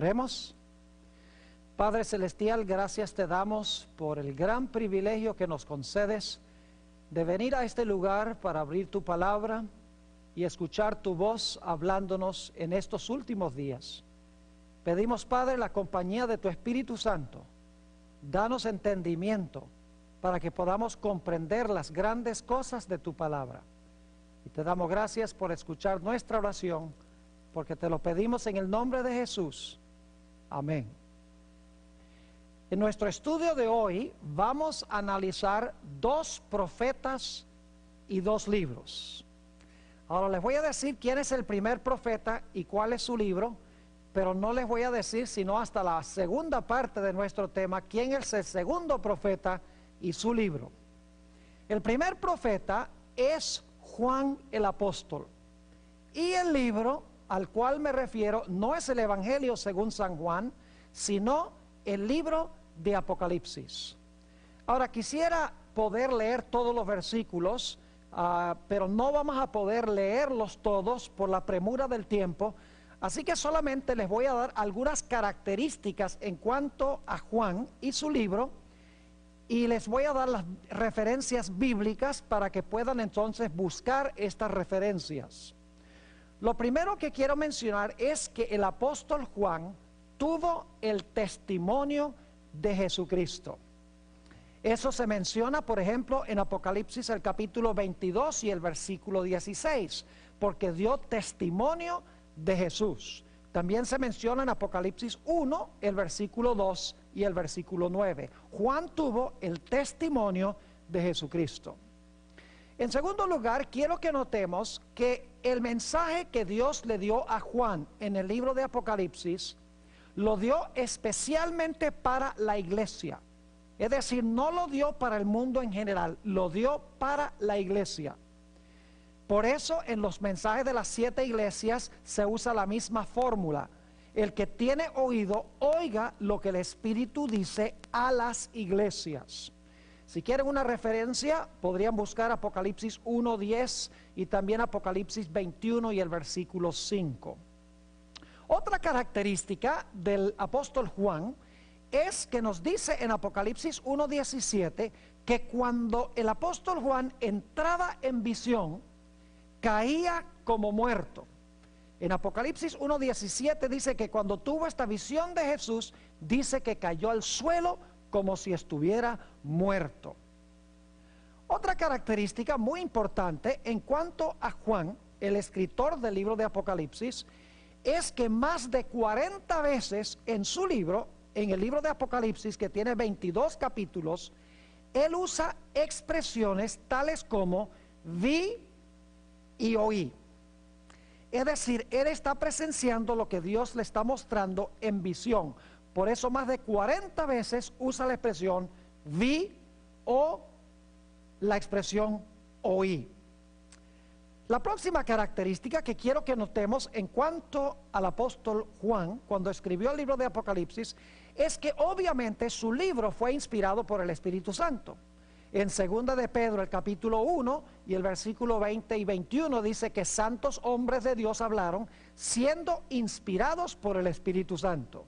Oremos. Padre Celestial, gracias te damos por el gran privilegio que nos concedes de venir a este lugar para abrir tu palabra y escuchar tu voz hablándonos en estos últimos días. Pedimos, Padre, la compañía de tu Espíritu Santo. Danos entendimiento para que podamos comprender las grandes cosas de tu palabra. Y te damos gracias por escuchar nuestra oración, porque te lo pedimos en el nombre de Jesús. Amén. En nuestro estudio de hoy vamos a analizar 2 profetas y 2 libros. Ahora les voy a decir quién es el primer profeta y cuál es su libro, pero no les voy a decir sino hasta la segunda parte de nuestro tema, quién es el segundo profeta y su libro. El primer profeta es Juan el apóstol, y el libro al cual me refiero no es el Evangelio según San Juan, sino el libro de Apocalipsis. Ahora quisiera poder leer todos los versículos, pero no vamos a poder leerlos todos por la premura del tiempo, así que solamente les voy a dar algunas características en cuanto a Juan y su libro, y les voy a dar las referencias bíblicas para que puedan entonces buscar estas referencias. Lo primero que quiero mencionar es que el apóstol Juan tuvo el testimonio de Jesucristo. Eso se menciona, por ejemplo, en Apocalipsis el capítulo 22 y el versículo 16, porque dio testimonio de Jesús. También se menciona en Apocalipsis 1, el versículo 2 y el versículo 9. Juan tuvo el testimonio de Jesucristo. En segundo lugar, quiero que notemos que el mensaje que Dios le dio a Juan en el libro de Apocalipsis, lo dio especialmente para la iglesia. Es decir, no lo dio para el mundo en general, lo dio para la iglesia. Por eso en los mensajes de las 7 iglesias se usa la misma fórmula. El que tiene oído, oiga lo que el Espíritu dice a las iglesias. Si quieren una referencia, podrían buscar Apocalipsis 1:10 y también Apocalipsis 21 y el versículo 5. Otra característica del apóstol Juan es que nos dice en Apocalipsis 1:17 que cuando el apóstol Juan entraba en visión, caía como muerto. En Apocalipsis 1:17 dice que cuando tuvo esta visión de Jesús, dice que cayó al suelo como si estuviera muerto. Otra característica muy importante en cuanto a Juan, el escritor del libro de Apocalipsis, es que más de 40 veces en su libro, en el libro de Apocalipsis, que tiene 22 capítulos, él usa expresiones tales como vi y oí. Es decir, él está presenciando lo que Dios le está mostrando en visión. Por eso más de 40 veces usa la expresión vi o la expresión oí. La próxima característica que quiero que notemos en cuanto al apóstol Juan, cuando escribió el libro de Apocalipsis, es que obviamente su libro fue inspirado por el Espíritu Santo. En 2 de Pedro, el capítulo 1 y el versículo 20 y 21 dice que santos hombres de Dios hablaron siendo inspirados por el Espíritu Santo.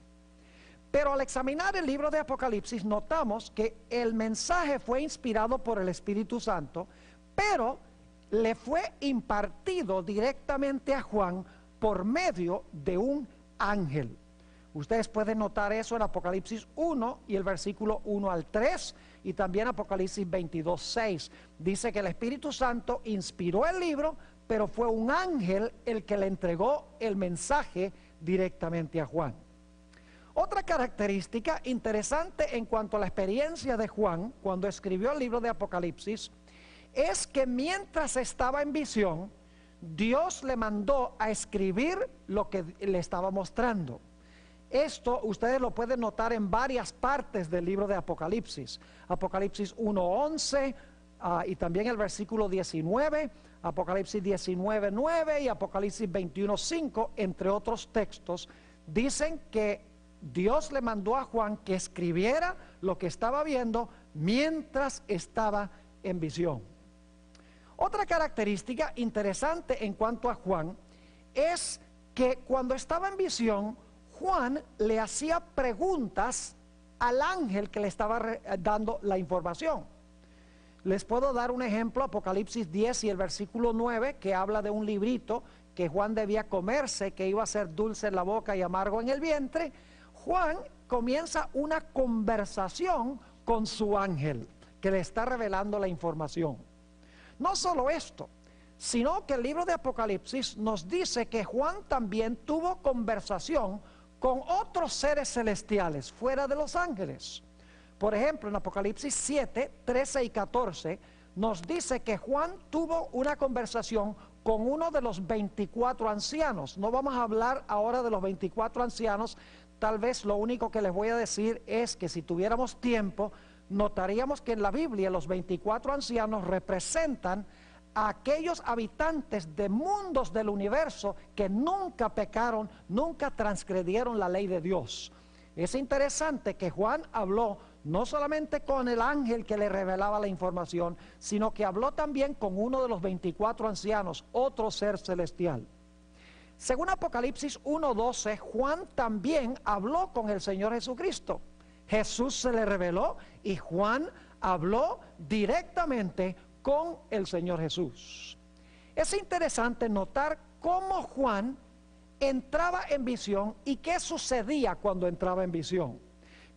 Pero al examinar el libro de Apocalipsis notamos que el mensaje fue inspirado por el Espíritu Santo, pero le fue impartido directamente a Juan por medio de un ángel. Ustedes pueden notar eso en Apocalipsis 1 y el versículo 1 al 3 y también Apocalipsis 22:6. Dice que el Espíritu Santo inspiró el libro, pero fue un ángel el que le entregó el mensaje directamente a Juan. Otra característica interesante en cuanto a la experiencia de Juan cuando escribió el libro de Apocalipsis es que mientras estaba en visión, Dios le mandó a escribir lo que le estaba mostrando. Esto ustedes lo pueden notar en varias partes del libro de Apocalipsis. Apocalipsis 1:11 y también el versículo 19, Apocalipsis 19:9 y Apocalipsis 21:5, entre otros textos, dicen que Dios le mandó a Juan que escribiera lo que estaba viendo mientras estaba en visión. Otra característica interesante en cuanto a Juan es que cuando estaba en visión, Juan le hacía preguntas al ángel que le estaba dando la información. Les puedo dar un ejemplo, Apocalipsis 10 y el versículo 9, que habla de un librito que Juan debía comerse, que iba a ser dulce en la boca y amargo en el vientre. Juan comienza una conversación con su ángel, que le está revelando la información. No solo esto, sino que el libro de Apocalipsis nos dice que Juan también tuvo conversación con otros seres celestiales fuera de los ángeles. Por ejemplo, en Apocalipsis 7, 13 y 14 nos dice que Juan tuvo una conversación con uno de los 24 ancianos. No vamos a hablar ahora de los 24 ancianos. Tal vez lo único que les voy a decir es que si tuviéramos tiempo, notaríamos que en la Biblia los 24 ancianos representan a aquellos habitantes de mundos del universo que nunca pecaron, nunca transgredieron la ley de Dios. Es interesante que Juan habló no solamente con el ángel que le revelaba la información, sino que habló también con uno de los 24 ancianos, otro ser celestial. Según Apocalipsis 1:12, Juan también habló con el Señor Jesucristo. Jesús se le reveló y Juan habló directamente con el Señor Jesús. Es interesante notar cómo Juan entraba en visión y qué sucedía cuando entraba en visión.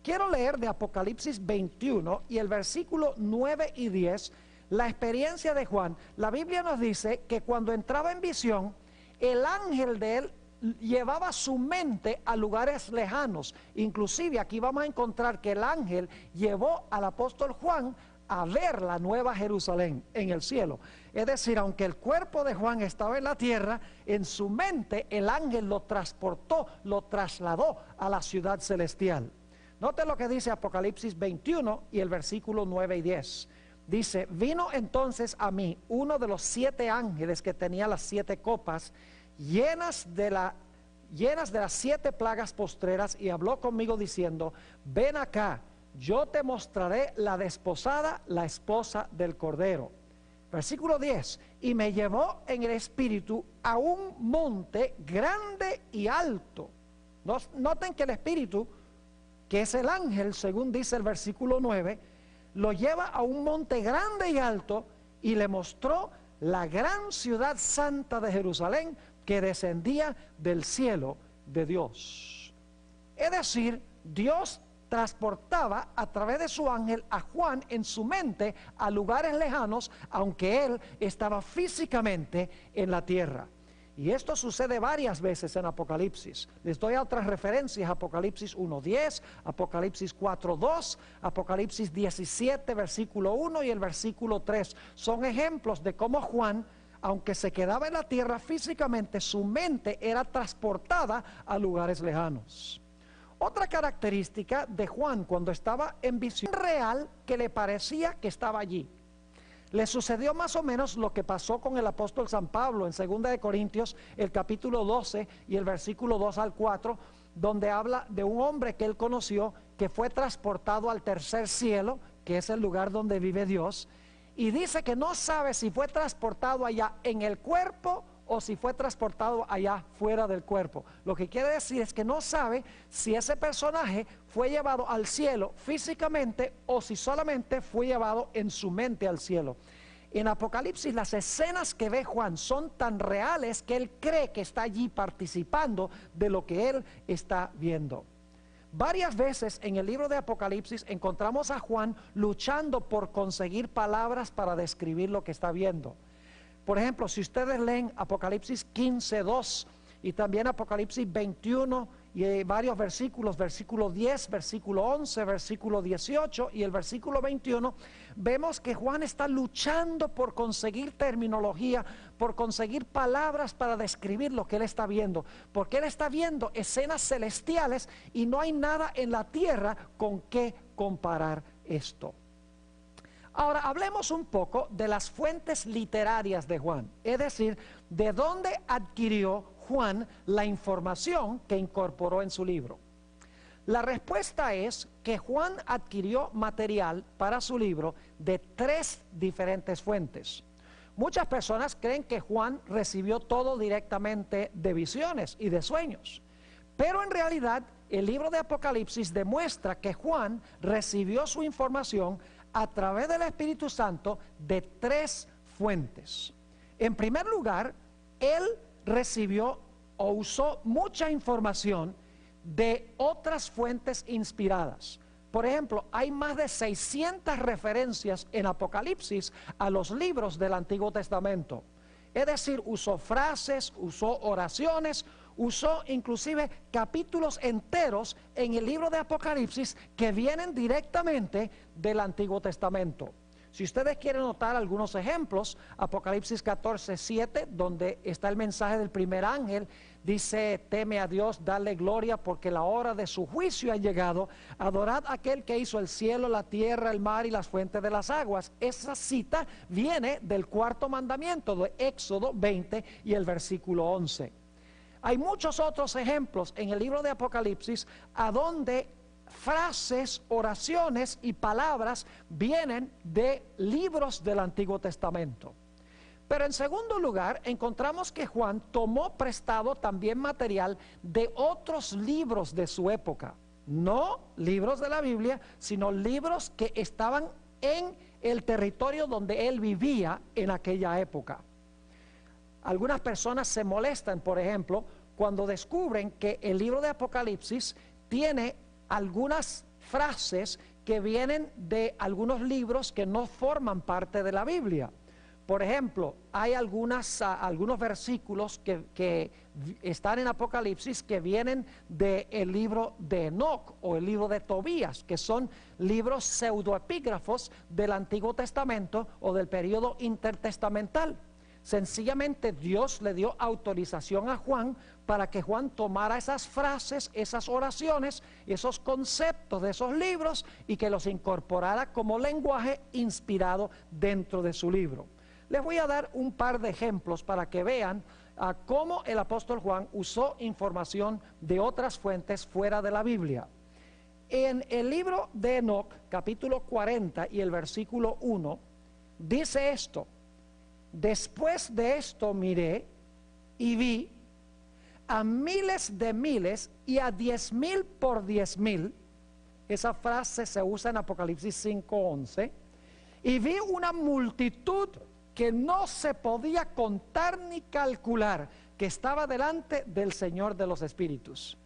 Quiero leer de Apocalipsis 21 y el versículo 9 y 10, la experiencia de Juan. La Biblia nos dice que cuando entraba en visión, el ángel de él llevaba su mente a lugares lejanos. Inclusive aquí vamos a encontrar que el ángel llevó al apóstol Juan a ver la nueva Jerusalén en el cielo. Es decir, aunque el cuerpo de Juan estaba en la tierra, en su mente el ángel lo transportó, lo trasladó a la ciudad celestial. Note lo que dice Apocalipsis 21 y el versículo 9 y 10. Dice: vino entonces a mí uno de los 7 ángeles que tenía las 7 copas llenas de las 7 plagas postreras, y habló conmigo diciendo: ven acá, yo te mostraré la desposada, la esposa del Cordero. Versículo 10: y me llevó en el espíritu a un monte grande y alto. Noten que el espíritu, que es el ángel, según dice el versículo 9, lo lleva a un monte grande y alto y le mostró la gran ciudad santa de Jerusalén, que descendía del cielo de Dios. Es decir, Dios transportaba a través de su ángel a Juan en su mente a lugares lejanos, aunque él estaba físicamente en la tierra. Y esto sucede varias veces en Apocalipsis. Les doy otras referencias: Apocalipsis 1:10, Apocalipsis 4:2, Apocalipsis 17, versículo 1 y el versículo 3. Son ejemplos de cómo Juan, aunque se quedaba en la tierra físicamente, su mente era transportada a lugares lejanos. Otra característica de Juan cuando estaba en visión real, que le parecía que estaba allí. Le sucedió más o menos lo que pasó con el apóstol San Pablo en 2 de Corintios, el capítulo 12 y el versículo 2 al 4, donde habla de un hombre que él conoció, que fue transportado al tercer cielo, que es el lugar donde vive Dios, y dice que no sabe si fue transportado allá en el cuerpo o si fue transportado allá fuera del cuerpo. Lo que quiere decir es que no sabe si ese personaje fue llevado al cielo físicamente o si solamente fue llevado en su mente al cielo. En Apocalipsis las escenas que ve Juan son tan reales que él cree que está allí participando de lo que él está viendo. Varias veces en el libro de Apocalipsis encontramos a Juan luchando por conseguir palabras para describir lo que está viendo. Por ejemplo, si ustedes leen Apocalipsis 15:2 y también Apocalipsis 21 y varios versículos, versículo 10, versículo 11, versículo 18 y el versículo 21, vemos que Juan está luchando por conseguir terminología, por conseguir palabras para describir lo que él está viendo, porque él está viendo escenas celestiales y no hay nada en la tierra con que comparar esto. Ahora hablemos un poco de las fuentes literarias de Juan, es decir, de dónde adquirió Juan la información que incorporó en su libro. La respuesta es que Juan adquirió material para su libro de 3 diferentes fuentes. Muchas personas creen que Juan recibió todo directamente de visiones y de sueños, Pero en realidad el libro de Apocalipsis demuestra que Juan recibió su información a través del Espíritu Santo de tres fuentes. En primer lugar, él recibió o usó mucha información de otras fuentes inspiradas. Por ejemplo, hay más de 600 referencias en Apocalipsis a los libros del Antiguo Testamento. Es decir, usó frases, usó oraciones, usó inclusive capítulos enteros en el libro de Apocalipsis que vienen directamente del Antiguo Testamento. Si ustedes quieren notar algunos ejemplos, Apocalipsis 14:7, donde está el mensaje del primer ángel, dice: teme a Dios, dale gloria, porque la hora de su juicio ha llegado. Adorad a aquel que hizo el cielo, la tierra, el mar y las fuentes de las aguas. Esa cita viene del cuarto mandamiento de Éxodo 20 y el versículo 11. Hay muchos otros ejemplos en el libro de Apocalipsis a donde frases, oraciones y palabras vienen de libros del Antiguo Testamento. Pero en segundo lugar, encontramos que Juan tomó prestado también material de otros libros de su época. No libros de la Biblia, sino libros que estaban en el territorio donde él vivía en aquella época. Algunas personas se molestan, por ejemplo, cuando descubren que el libro de Apocalipsis tiene algunas frases que vienen de algunos libros que no forman parte de la Biblia. Por ejemplo, hay algunos versículos que están en Apocalipsis que vienen del libro de Enoc o el libro de Tobías, que son libros pseudoepígrafos del Antiguo Testamento o del periodo intertestamental. Sencillamente Dios le dio autorización a Juan para que Juan tomara esas frases, esas oraciones, esos conceptos de esos libros y que los incorporara como lenguaje inspirado dentro de su libro. Les voy a dar un par de ejemplos para que vean cómo el apóstol Juan usó información de otras fuentes fuera de la Biblia. En el libro de Enoc, capítulo 40 y el versículo 1, dice esto: después de esto miré y vi a miles de miles y a 10,000 por 10,000. Esa frase se usa en Apocalipsis 5:11. Y vi una multitud que no se podía contar ni calcular, que estaba delante del Señor de los Espíritus.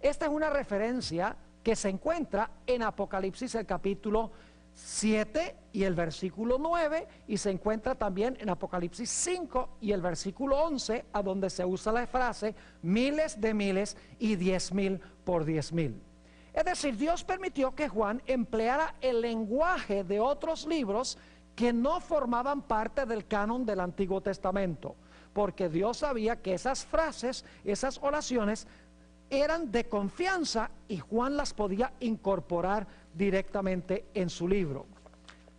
Esta es una referencia que se encuentra en Apocalipsis el capítulo 7 y el versículo 9, y se encuentra también en Apocalipsis 5 y el versículo 11, a donde se usa la frase miles de miles y 10,000 por 10,000. Es decir, Dios permitió que Juan empleara el lenguaje de otros libros que no formaban parte del canon del Antiguo Testamento, porque Dios sabía que esas frases, esas oraciones eran de confianza y Juan las podía incorporar directamente en su libro.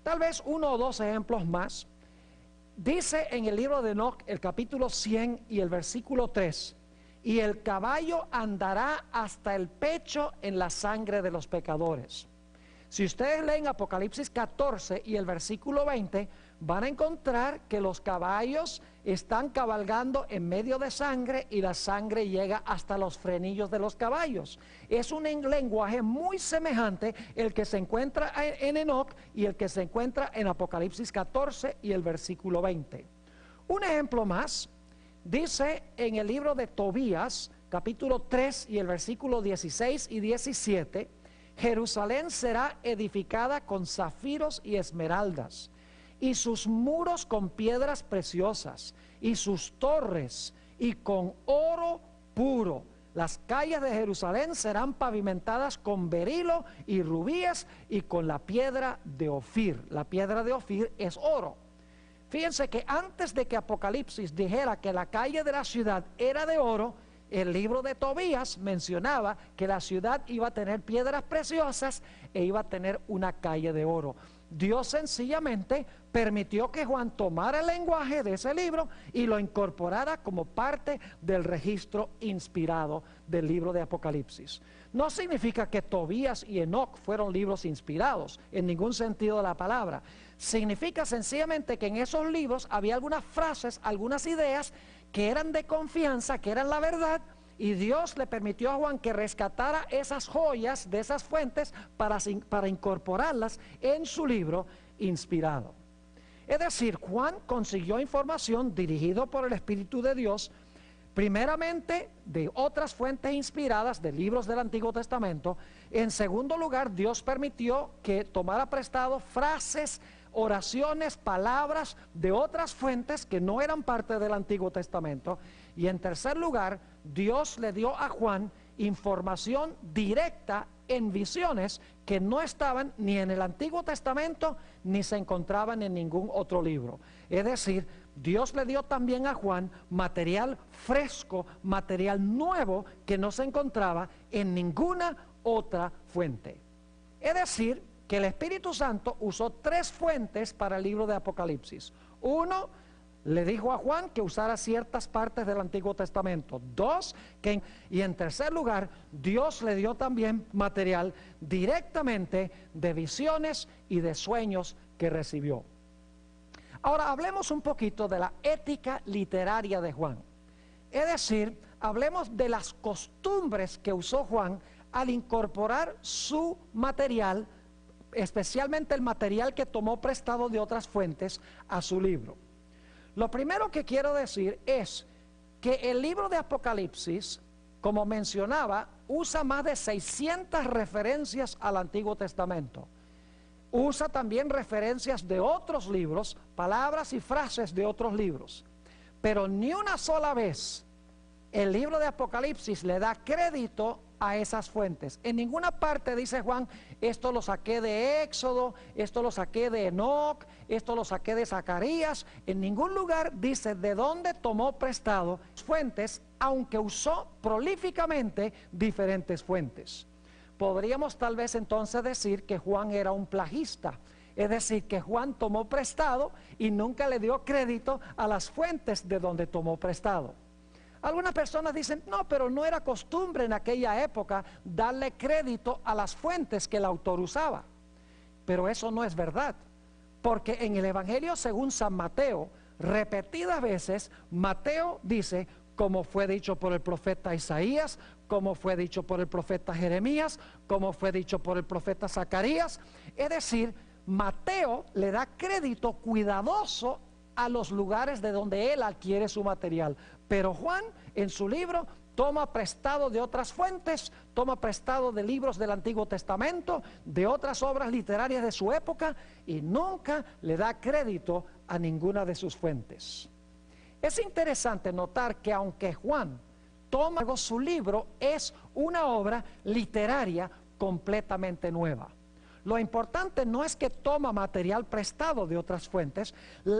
Tal vez uno o dos ejemplos más. Dice en el libro de Enoc, el capítulo 100 y el versículo 3: y el caballo andará hasta el pecho en la sangre de los pecadores. Si ustedes leen Apocalipsis 14 y el versículo 20, van a encontrar que los caballos están cabalgando en medio de sangre y la sangre llega hasta los frenillos de los caballos. Es un lenguaje muy semejante el que se encuentra en Enoc y el que se encuentra en Apocalipsis 14 y el versículo 20. Un ejemplo más, dice en el libro de Tobías, capítulo 3 y el versículo 16 y 17, Jerusalén será edificada con zafiros y esmeraldas, y sus muros con piedras preciosas, y sus torres, y con oro puro. Las calles de Jerusalén serán pavimentadas con berilo y rubíes, y con la piedra de Ofir. La piedra de Ofir es oro. Fíjense que antes de que Apocalipsis dijera que la calle de la ciudad era de oro, el libro de Tobías mencionaba que la ciudad iba a tener piedras preciosas e iba a tener una calle de oro. Dios sencillamente permitió que Juan tomara el lenguaje de ese libro y lo incorporara como parte del registro inspirado del libro de Apocalipsis. No significa que Tobías y Enoc fueron libros inspirados, en ningún sentido de la palabra. Significa sencillamente que en esos libros había algunas frases, algunas ideas que eran de confianza, que eran la verdad, y Dios le permitió a Juan que rescatara esas joyas de esas fuentes para incorporarlas en su libro inspirado. Es decir, Juan consiguió información dirigido por el Espíritu de Dios, primeramente de otras fuentes inspiradas de libros del Antiguo Testamento. En segundo lugar, Dios permitió que tomara prestado frases, oraciones, palabras de otras fuentes que no eran parte del Antiguo Testamento. Y en tercer lugar, Dios le dio a Juan información directa en visiones que no estaban ni en el Antiguo Testamento ni se encontraban en ningún otro libro. Es decir, Dios le dio también a Juan material fresco, material nuevo que no se encontraba en ninguna otra fuente. Es decir, que el Espíritu Santo usó tres fuentes para el libro de Apocalipsis. Uno, le dijo a Juan que usara ciertas partes del Antiguo Testamento. Dos, y en tercer lugar, Dios le dio también material directamente de visiones y de sueños que recibió. Ahora hablemos un poquito de la ética literaria de Juan. Es decir, hablemos de las costumbres que usó Juan al incorporar su material, especialmente el material que tomó prestado de otras fuentes, a su libro. Lo primero que quiero decir es que el libro de Apocalipsis, como mencionaba, usa más de 600 referencias al Antiguo Testamento. Usa también referencias de otros libros, palabras y frases de otros libros. Pero ni una sola vez el libro de Apocalipsis le da crédito a esas fuentes. En ninguna parte dice Juan, esto lo saqué de Éxodo, esto lo saqué de Enoc, esto lo saqué de Zacarías. En ningún lugar dice de dónde tomó prestado fuentes, aunque usó prolíficamente diferentes fuentes. Podríamos tal vez entonces decir que Juan era un plagista, es decir, que Juan tomó prestado y nunca le dio crédito a las fuentes de donde tomó prestado. Algunas personas dicen, no, pero no era costumbre en aquella época darle crédito a las fuentes que el autor usaba. Pero eso no es verdad, porque en el Evangelio según San Mateo, repetidas veces, Mateo dice, como fue dicho por el profeta Isaías, como fue dicho por el profeta Jeremías, como fue dicho por el profeta Zacarías. Es decir, Mateo le da crédito cuidadoso a los lugares de donde él adquiere su material. Pero Juan en su libro toma prestado de otras fuentes, toma prestado de libros del Antiguo Testamento, de otras obras literarias de su época, y nunca le da crédito a ninguna de sus fuentes. Es interesante notar que aunque Juan toma su libro, es una obra literaria completamente nueva. Lo importante no es que toma material prestado de otras fuentes,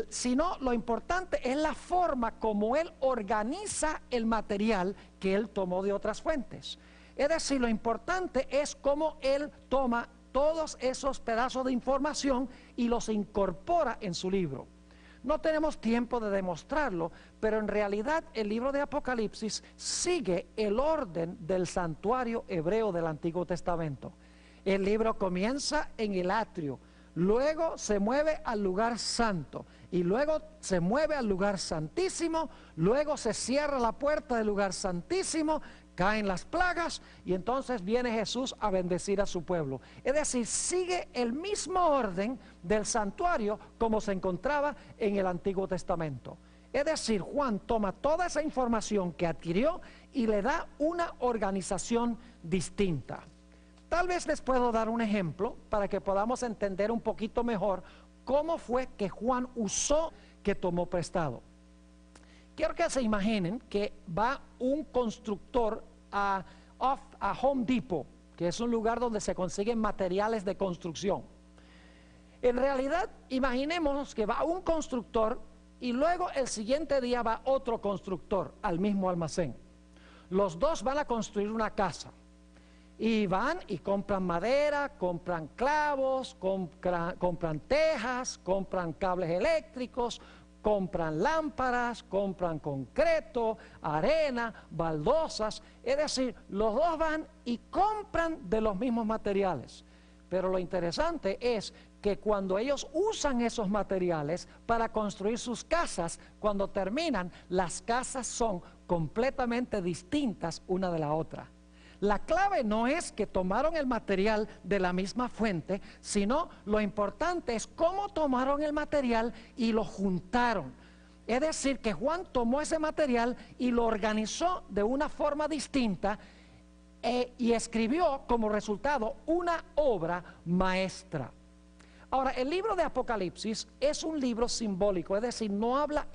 sino lo importante es la forma como él organiza el material que él tomó de otras fuentes. Es decir, lo importante es cómo él toma todos esos pedazos de información y los incorpora en su libro. No tenemos tiempo de demostrarlo, pero en realidad el libro de Apocalipsis sigue el orden del santuario hebreo del Antiguo Testamento. El libro comienza en el atrio, luego se mueve al lugar santo y luego se mueve al lugar santísimo, luego se cierra la puerta del lugar santísimo, caen las plagas y entonces viene Jesús a bendecir a su pueblo. Es decir, sigue el mismo orden del santuario como se encontraba en el Antiguo Testamento. Es decir, Juan toma toda esa información que adquirió y le da una organización distinta. Tal vez les puedo dar un ejemplo para que podamos entender un poquito mejor cómo fue que Juan usó que tomó prestado. Quiero que se imaginen que va un constructor a Home Depot, que es un lugar donde se consiguen materiales de construcción. En realidad, imaginemos que va un constructor y luego el siguiente día va otro constructor al mismo almacén. Los dos van a construir una casa. Y van y compran madera, compran clavos, compran tejas, compran cables eléctricos, compran lámparas, compran concreto, arena, baldosas. Es decir, los dos van y compran de los mismos materiales. Pero lo interesante es que cuando ellos usan esos materiales para construir sus casas, cuando terminan, las casas son completamente distintas una de la otra. La clave no es que tomaron el material de la misma fuente, sino lo importante es cómo tomaron el material y lo juntaron. Es decir, que Juan tomó ese material y lo organizó de una forma distinta y escribió como resultado una obra maestra. Ahora, el libro de Apocalipsis es un libro simbólico, es decir, no habla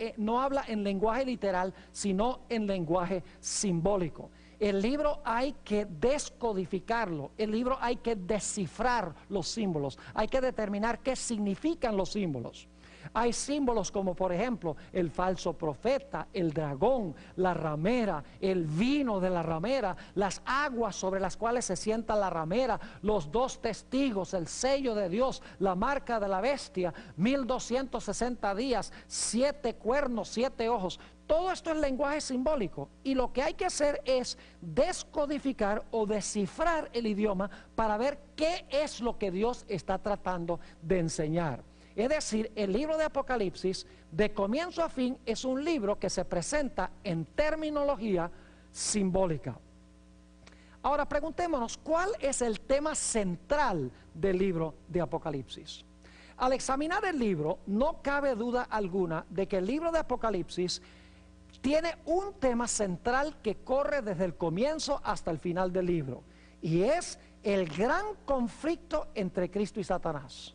en lenguaje literal, sino en lenguaje simbólico. El libro hay que descodificarlo, el libro hay que descifrar los símbolos, hay que determinar qué significan los símbolos. Hay símbolos como por ejemplo el falso profeta, el dragón, la ramera, el vino de la ramera, las aguas sobre las cuales se sienta la ramera, los dos testigos, el sello de Dios, la marca de la bestia, 1260 días, 7 cuernos, 7 ojos. Todo esto es lenguaje simbólico y lo que hay que hacer es descodificar o descifrar el idioma para ver qué es lo que Dios está tratando de enseñar. Es decir, el libro de Apocalipsis, de comienzo a fin, es un libro que se presenta en terminología simbólica. Ahora preguntémonos, ¿cuál es el tema central del libro de Apocalipsis? Al examinar el libro, no cabe duda alguna de que el libro de Apocalipsis tiene un tema central que corre desde el comienzo hasta el final del libro, y es el gran conflicto entre Cristo y Satanás.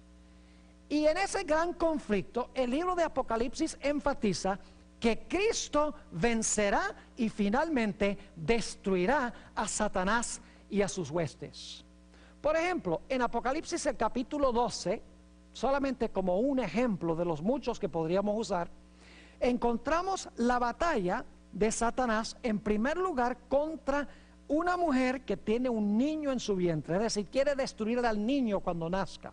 Y en ese gran conflicto, el libro de Apocalipsis enfatiza que Cristo vencerá y finalmente destruirá a Satanás y a sus huestes. Por ejemplo, en Apocalipsis el capítulo 12, solamente como un ejemplo de los muchos que podríamos usar, encontramos la batalla de Satanás en primer lugar contra una mujer que tiene un niño en su vientre, es decir, quiere destruir al niño cuando nazca.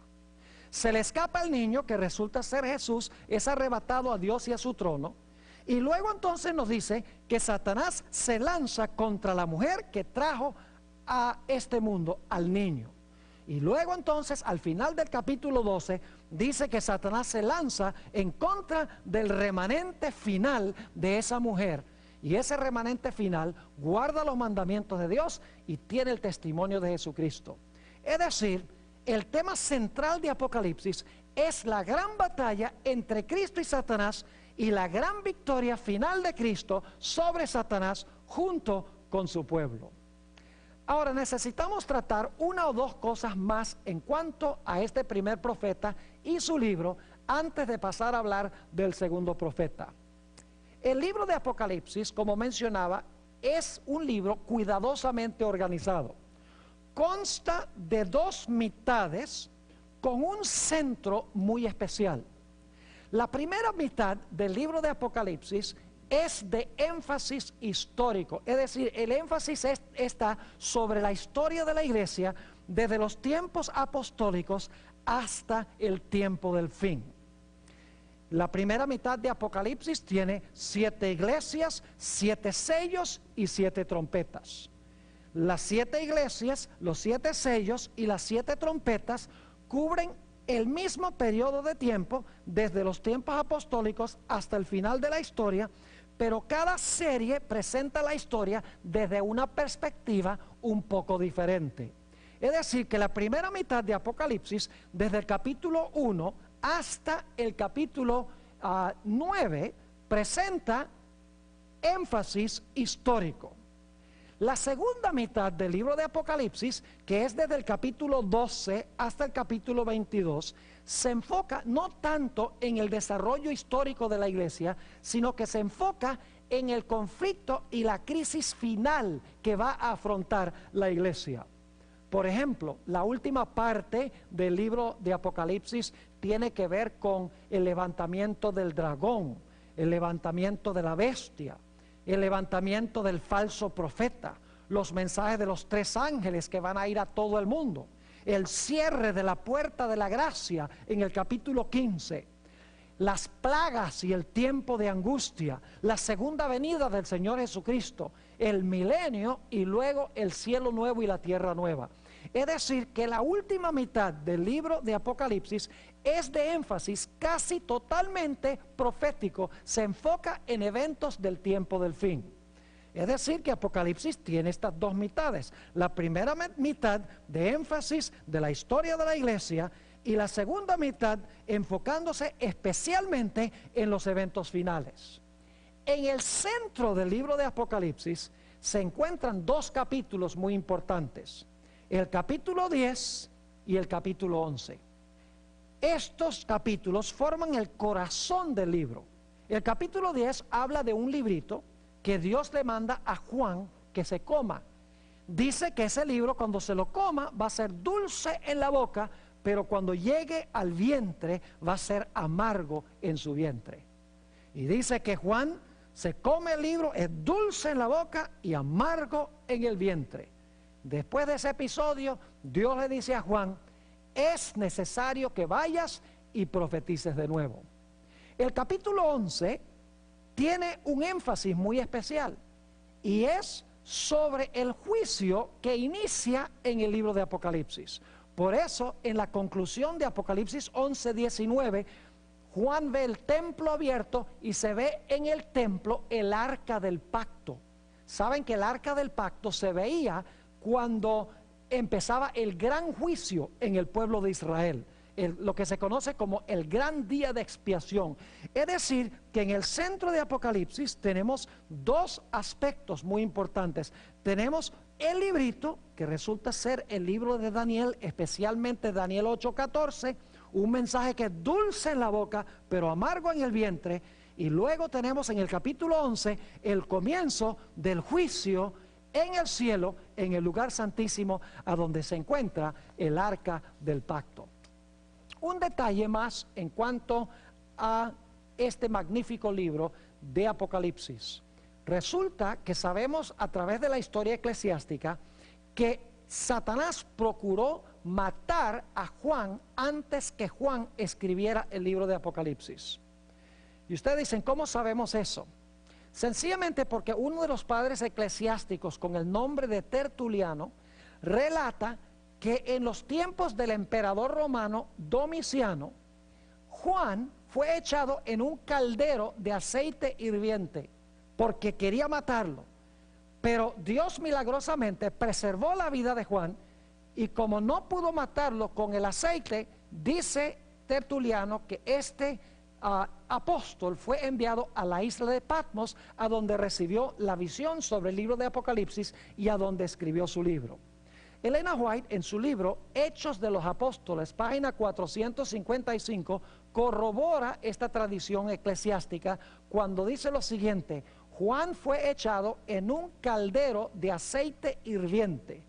Se le escapa al niño, que resulta ser Jesús, es arrebatado a Dios y a su trono. Y luego entonces nos dice que Satanás se lanza contra la mujer que trajo a este mundo, al niño. Y luego entonces, al final del capítulo 12, dice que Satanás se lanza en contra del remanente final de esa mujer. Y ese remanente final guarda los mandamientos de Dios y tiene el testimonio de Jesucristo. Es decir, el tema central de Apocalipsis es la gran batalla entre Cristo y Satanás y la gran victoria final de Cristo sobre Satanás junto con su pueblo. Ahora necesitamos tratar una o dos cosas más en cuanto a este primer profeta y su libro antes de pasar a hablar del segundo profeta. El libro de Apocalipsis, como mencionaba, es un libro cuidadosamente organizado. Consta de 2 mitades con un centro muy especial. La primera mitad del libro de Apocalipsis es de énfasis histórico, es decir, el énfasis está sobre la historia de la iglesia desde los tiempos apostólicos hasta el tiempo del fin. La primera mitad de Apocalipsis tiene 7 iglesias, 7 sellos y 7 trompetas. Las 7 iglesias, los 7 sellos y las 7 trompetas cubren el mismo periodo de tiempo desde los tiempos apostólicos hasta el final de la historia, pero cada serie presenta la historia desde una perspectiva un poco diferente. Es decir, que la primera mitad de Apocalipsis, desde el capítulo 1 hasta el capítulo 9, presenta énfasis histórico. La segunda mitad del libro de Apocalipsis, que es desde el capítulo 12 hasta el capítulo 22, se enfoca no tanto en el desarrollo histórico de la iglesia, sino que se enfoca en el conflicto y la crisis final que va a afrontar la iglesia. Por ejemplo, la última parte del libro de Apocalipsis tiene que ver con el levantamiento del dragón, el levantamiento de la bestia, el levantamiento del falso profeta, los mensajes de los 3 ángeles que van a ir a todo el mundo, el cierre de la puerta de la gracia en el capítulo 15, las plagas y el tiempo de angustia, la segunda venida del Señor Jesucristo, el milenio y luego el cielo nuevo y la tierra nueva. Es decir, que la última mitad del libro de Apocalipsis es de énfasis casi totalmente profético, se enfoca en eventos del tiempo del fin. Es decir, que Apocalipsis tiene estas dos mitades. La primera mitad de énfasis de la historia de la iglesia y la segunda mitad enfocándose especialmente en los eventos finales. En el centro del libro de Apocalipsis se encuentran dos capítulos muy importantes: el capítulo 10 y el capítulo 11. Estos capítulos forman el corazón del libro. El capítulo 10 habla de un librito que Dios le manda a Juan que se coma. Dice que ese libro, cuando se lo coma, va a ser dulce en la boca, pero cuando llegue al vientre va a ser amargo en su vientre. Y dice que Juan se come el libro, es dulce en la boca y amargo en el vientre. Después de ese episodio, Dios le dice a Juan: es necesario que vayas y profetices de nuevo. El capítulo 11 tiene un énfasis muy especial y es sobre el juicio que inicia en el libro de Apocalipsis. Por eso, en la conclusión de Apocalipsis 11:19, Juan ve el templo abierto y se ve en el templo el arca del pacto. Saben que el arca del pacto se veía cuando empezaba el gran juicio en el pueblo de Israel, lo que se conoce como el gran día de expiación. Es decir, que en el centro de Apocalipsis tenemos dos aspectos muy importantes. Tenemos el librito, que resulta ser el libro de Daniel, especialmente Daniel 8:14, un mensaje que es dulce en la boca, pero amargo en el vientre. Y luego tenemos en el capítulo 11 el comienzo del juicio en el cielo, en el lugar santísimo, a donde se encuentra el arca del pacto. Un detalle más en cuanto a este magnífico libro de Apocalipsis. Resulta que sabemos a través de la historia eclesiástica que Satanás procuró matar a Juan antes que Juan escribiera el libro de Apocalipsis. Y ustedes dicen, ¿cómo sabemos eso? Sencillamente porque uno de los padres eclesiásticos con el nombre de Tertuliano relata que en los tiempos del emperador romano Domiciano, Juan fue echado en un caldero de aceite hirviente porque quería matarlo. Pero Dios milagrosamente preservó la vida de Juan, y como no pudo matarlo con el aceite, dice Tertuliano que este apóstol fue enviado a la isla de Patmos, a donde recibió la visión sobre el libro de Apocalipsis y a donde escribió su libro. Elena White, en su libro Hechos de los Apóstoles, página 455, corrobora esta tradición eclesiástica cuando dice lo siguiente: Juan fue echado en un caldero de aceite hirviente,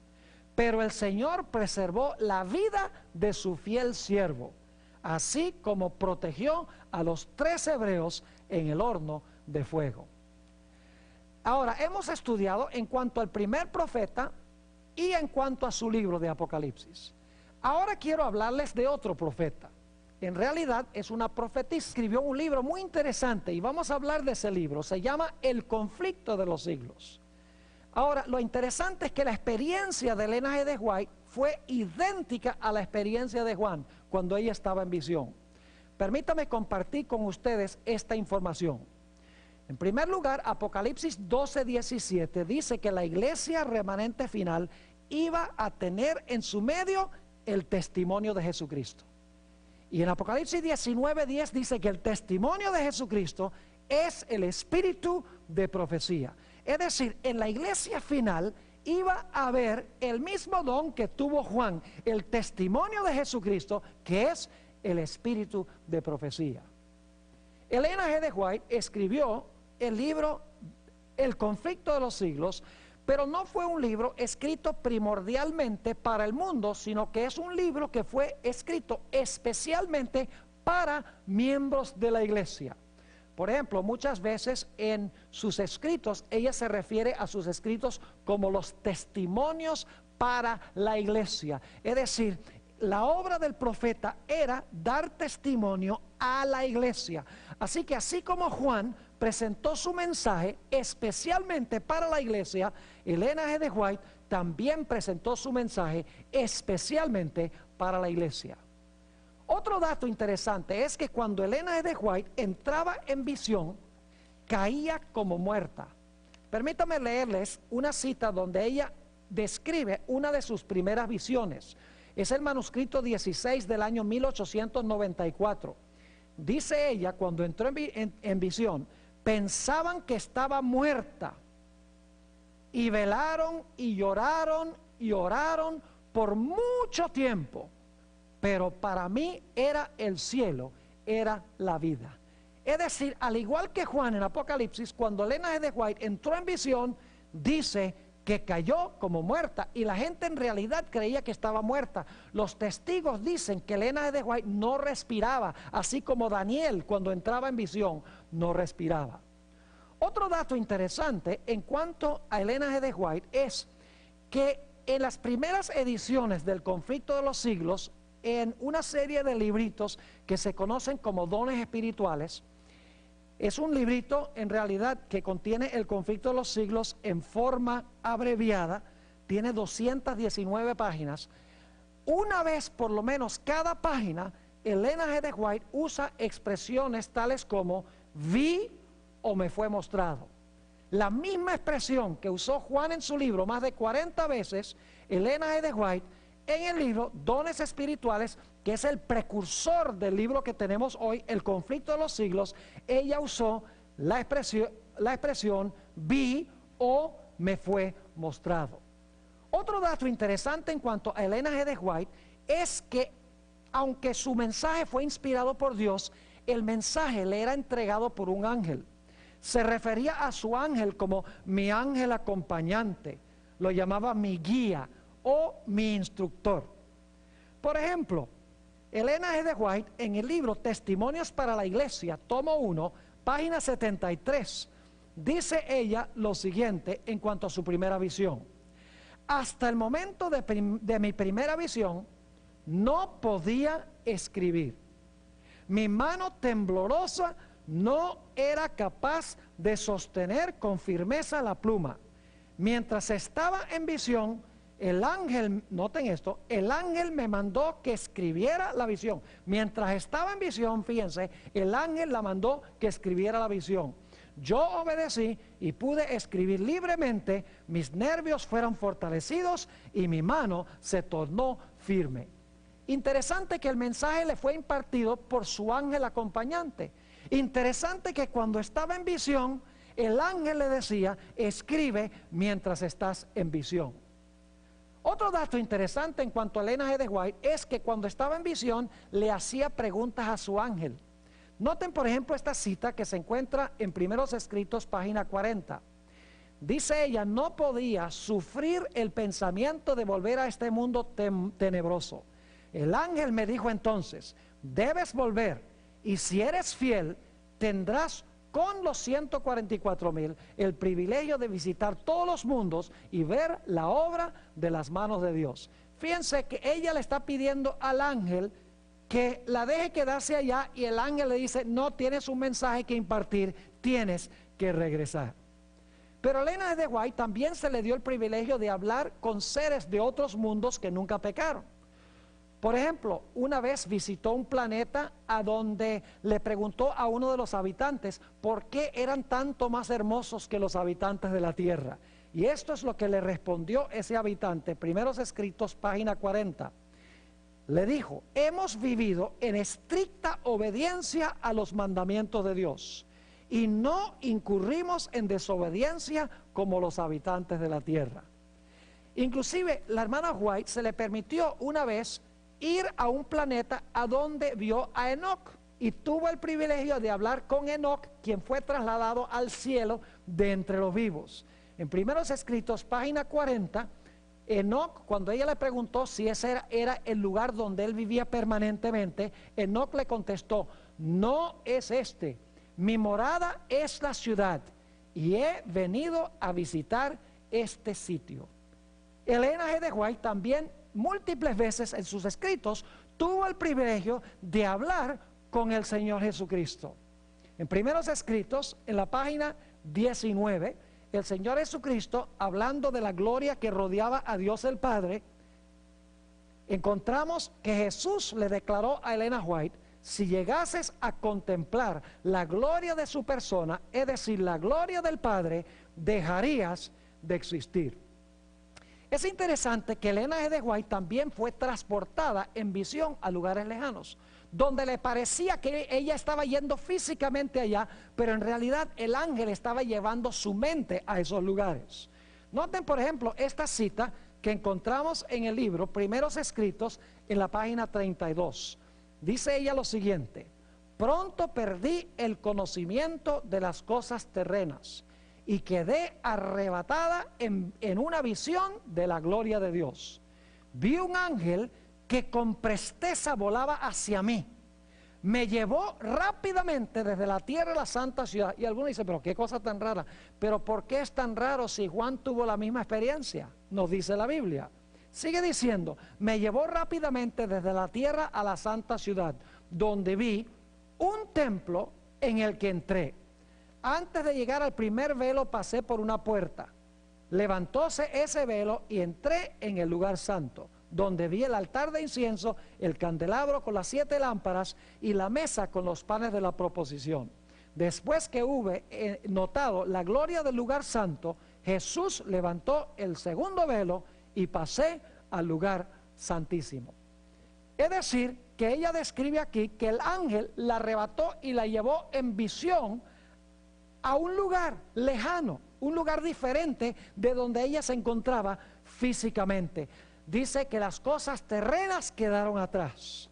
pero el Señor preservó la vida de su fiel siervo, así como protegió a los 3 hebreos en el horno de fuego. Ahora, hemos estudiado en cuanto al primer profeta y en cuanto a su libro de Apocalipsis. Ahora quiero hablarles de otro profeta. En realidad es una profetisa, escribió un libro muy interesante y vamos a hablar de ese libro. Se llama El conflicto de los siglos. Ahora, lo interesante es que la experiencia de Elena G. de White fue idéntica a la experiencia de Juan cuando ella estaba en visión. Permítame compartir con ustedes esta información. En primer lugar, Apocalipsis 12:17 dice que la iglesia remanente final iba a tener en su medio el testimonio de Jesucristo. Y en Apocalipsis 19:10 dice que el testimonio de Jesucristo es el espíritu de profecía. Es decir, en la iglesia final iba a haber el mismo don que tuvo Juan, el testimonio de Jesucristo, que es el espíritu de profecía. Elena G. de White escribió el libro El conflicto de los siglos, pero no fue un libro escrito primordialmente para el mundo, sino que es un libro que fue escrito especialmente para miembros de la iglesia. Por ejemplo, muchas veces en sus escritos, ella se refiere a sus escritos como los testimonios para la iglesia. Es decir, la obra del profeta era dar testimonio a la iglesia. Así que así como Juan presentó su mensaje especialmente para la iglesia, Elena G. de White también presentó su mensaje especialmente para la iglesia. Otro dato interesante es que cuando Elena G. de White entraba en visión, caía como muerta. Permítame leerles una cita donde ella describe una de sus primeras visiones. Es el manuscrito 16 del año 1894. Dice ella, cuando entró en visión, pensaban que estaba muerta y velaron y lloraron y oraron por mucho tiempo, pero para mí era el cielo, era la vida. Es decir, al igual que Juan en Apocalipsis, cuando Elena G. de White entró en visión, dice que cayó como muerta, y la gente en realidad creía que estaba muerta. Los testigos dicen que Elena G. de White no respiraba, así como Daniel cuando entraba en visión no respiraba. Otro dato interesante en cuanto a Elena G. de White es que en las primeras ediciones del Conflicto de los Siglos, en una serie de libritos que se conocen como dones espirituales, es un librito en realidad que contiene el Conflicto de los Siglos en forma abreviada, tiene 219 páginas. Una vez por lo menos cada página, Elena G. de White usa expresiones tales como vi o me fue mostrado. La misma expresión que usó Juan en su libro más de 40 veces, Elena G. de White en el libro Dones Espirituales, que es el precursor del libro que tenemos hoy, El Conflicto de los Siglos, ella usó la expresión vi o me fue mostrado. Otro dato interesante en cuanto a Elena G. de White es que, aunque su mensaje fue inspirado por Dios, el mensaje le era entregado por un ángel. Se refería a su ángel como mi ángel acompañante, lo llamaba mi guía o mi instructor. Por ejemplo, Elena G. de White en el libro Testimonios para la Iglesia, tomo 1, página 73, dice ella lo siguiente en cuanto a su primera visión: hasta el momento de mi primera visión no podía escribir. Mi mano temblorosa no era capaz de sostener con firmeza la pluma. Mientras estaba en visión, el ángel, noten esto, el ángel me mandó que escribiera la visión. Mientras estaba en visión, fíjense, el ángel la mandó que escribiera la visión. Yo obedecí y pude escribir libremente, mis nervios fueron fortalecidos y mi mano se tornó firme. Interesante que el mensaje le fue impartido por su ángel acompañante. Interesante que cuando estaba en visión, el ángel le decía, escribe mientras estás en visión. Otro dato interesante en cuanto a Elena G. de White es que cuando estaba en visión le hacía preguntas a su ángel. Noten por ejemplo esta cita que se encuentra en Primeros Escritos, página 40. Dice ella, no podía sufrir el pensamiento de volver a este mundo tenebroso. El ángel me dijo entonces, debes volver, y si eres fiel, tendrás con los 144,000 el privilegio de visitar todos los mundos y ver la obra de las manos de Dios. Fíjense que ella le está pidiendo al ángel que la deje quedarse allá, y el ángel le dice, no, tienes un mensaje que impartir, tienes que regresar. Pero a Elena G. de White también se le dio el privilegio de hablar con seres de otros mundos que nunca pecaron. Por ejemplo, una vez visitó un planeta a donde le preguntó a uno de los habitantes por qué eran tanto más hermosos que los habitantes de la Tierra. Y esto es lo que le respondió ese habitante, Primeros Escritos, página 40. Le dijo, hemos vivido en estricta obediencia a los mandamientos de Dios y no incurrimos en desobediencia como los habitantes de la Tierra. Inclusive, la hermana White se le permitió una vez ir a un planeta a donde vio a Enoc y tuvo el privilegio de hablar con Enoc, quien fue trasladado al cielo de entre los vivos. En Primeros Escritos, página 40, Enoc, cuando ella le preguntó si ese era el lugar donde él vivía permanentemente, Enoc le contestó, no es este, mi morada es la ciudad y he venido a visitar este sitio. Elena G. de White también múltiples veces en sus escritos tuvo el privilegio de hablar con el Señor Jesucristo. En Primeros Escritos, en la página 19, el Señor Jesucristo, hablando de la gloria que rodeaba a Dios el Padre, encontramos que Jesús le declaró a Elena White: si llegases a contemplar la gloria de su persona, es decir, la gloria del Padre, dejarías de existir. Es interesante que Elena G. de White también fue transportada en visión a lugares lejanos, donde le parecía que ella estaba yendo físicamente allá, pero en realidad el ángel estaba llevando su mente a esos lugares. Noten, por ejemplo, esta cita que encontramos en el libro Primeros Escritos, en la página 32. Dice ella lo siguiente: pronto perdí el conocimiento de las cosas terrenas y quedé arrebatada en una visión de la gloria de Dios. Vi un ángel que con presteza volaba hacia mí. Me llevó rápidamente desde la tierra a la santa ciudad. Y algunos dicen, pero qué cosa tan rara. Pero ¿por qué es tan raro si Juan tuvo la misma experiencia? Nos dice la Biblia. Sigue diciendo, me llevó rápidamente desde la tierra a la santa ciudad, donde vi un templo en el que entré. Antes de llegar al primer velo pasé por una puerta. Levantóse ese velo y entré en el lugar santo, donde vi el altar de incienso, el candelabro con las 7 lámparas y la mesa con los panes de la proposición. Después que hube notado la gloria del lugar santo, Jesús levantó el segundo velo y pasé al lugar santísimo. Es decir, que ella describe aquí que el ángel la arrebató y la llevó en visión a un lugar lejano, un lugar diferente de donde ella se encontraba físicamente. Dice que las cosas terrenas quedaron atrás.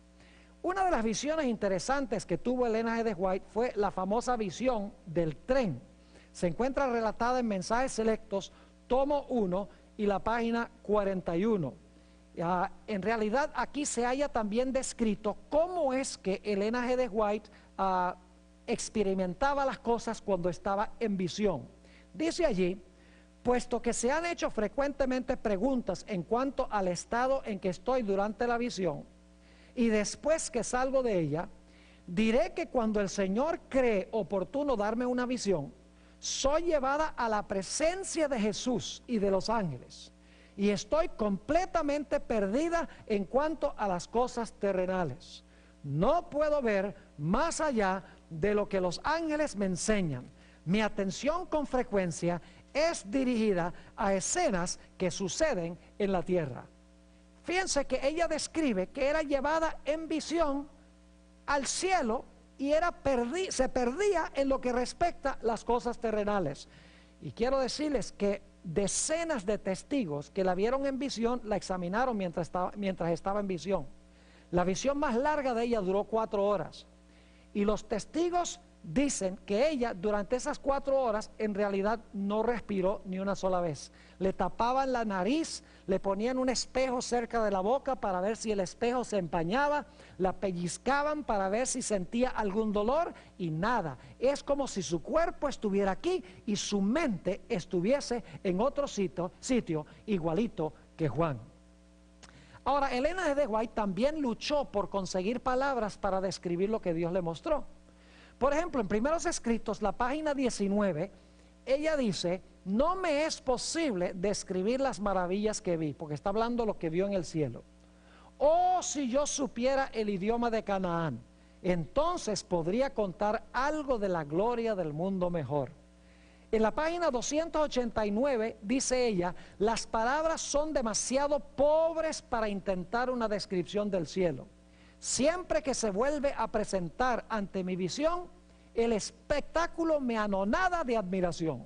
Una de las visiones interesantes que tuvo Elena G. de White fue la famosa visión del tren. Se encuentra relatada en Mensajes Selectos, tomo 1 y la página 41. En realidad aquí se halla también descrito cómo es que Elena G. de White experimentaba las cosas cuando estaba en visión. Dice allí: puesto que se han hecho frecuentemente preguntas en cuanto al estado en que estoy durante la visión y después que salgo de ella, diré que cuando el Señor cree oportuno darme una visión, soy llevada a la presencia de Jesús y de los ángeles y estoy completamente perdida en cuanto a las cosas terrenales. No puedo ver más allá de lo que los ángeles me enseñan. Mi atención con frecuencia es dirigida a escenas que suceden en la tierra. Fíjense que ella describe que era llevada en visión al cielo y se perdía en lo que respecta a las cosas terrenales. Y quiero decirles que decenas de testigos que la vieron en visión la examinaron mientras estaba en visión. La visión más larga de ella duró 4 horas. Y los testigos dicen que ella durante esas 4 horas en realidad no respiró ni una sola vez. Le tapaban la nariz, le ponían un espejo cerca de la boca para ver si el espejo se empañaba, la pellizcaban para ver si sentía algún dolor y nada. Es como si su cuerpo estuviera aquí y su mente estuviese en otro sitio igualito que Juan. Ahora, Elena G. de White también luchó por conseguir palabras para describir lo que Dios le mostró. Por ejemplo, en Primeros Escritos, la página 19, ella dice: no me es posible describir las maravillas que vi, porque está hablando de lo que vio en el cielo. Oh, si yo supiera el idioma de Canaán, entonces podría contar algo de la gloria del mundo mejor. En la página 289 dice ella: las palabras son demasiado pobres para intentar una descripción del cielo. Siempre que se vuelve a presentar ante mi visión, el espectáculo me anonada de admiración.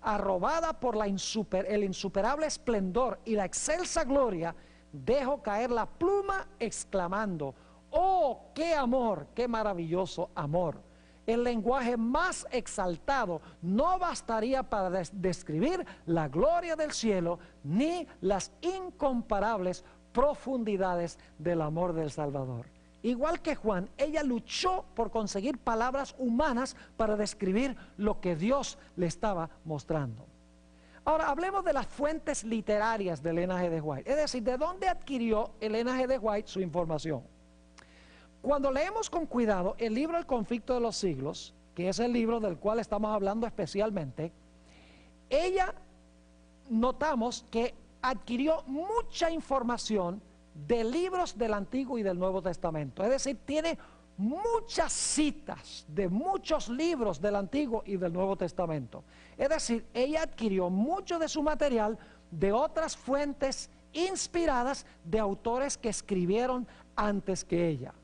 Arrobada por el insuperable esplendor y la excelsa gloria, dejo caer la pluma exclamando: ¡oh, qué amor, qué maravilloso amor! El lenguaje más exaltado no bastaría para describir la gloria del cielo ni las incomparables profundidades del amor del Salvador. Igual que Juan, ella luchó por conseguir palabras humanas para describir lo que Dios le estaba mostrando. Ahora, hablemos de las fuentes literarias de Elena G. de White, es decir, ¿de dónde adquirió Elena G. de White su información? Cuando leemos con cuidado el libro El conflicto de los siglos, que es el libro del cual estamos hablando especialmente, ella notamos que adquirió mucha información de libros del Antiguo y del Nuevo Testamento. Es decir, tiene muchas citas de muchos libros del Antiguo y del Nuevo Testamento. Es decir, ella adquirió mucho de su material de otras fuentes inspiradas de autores que escribieron antes que ella.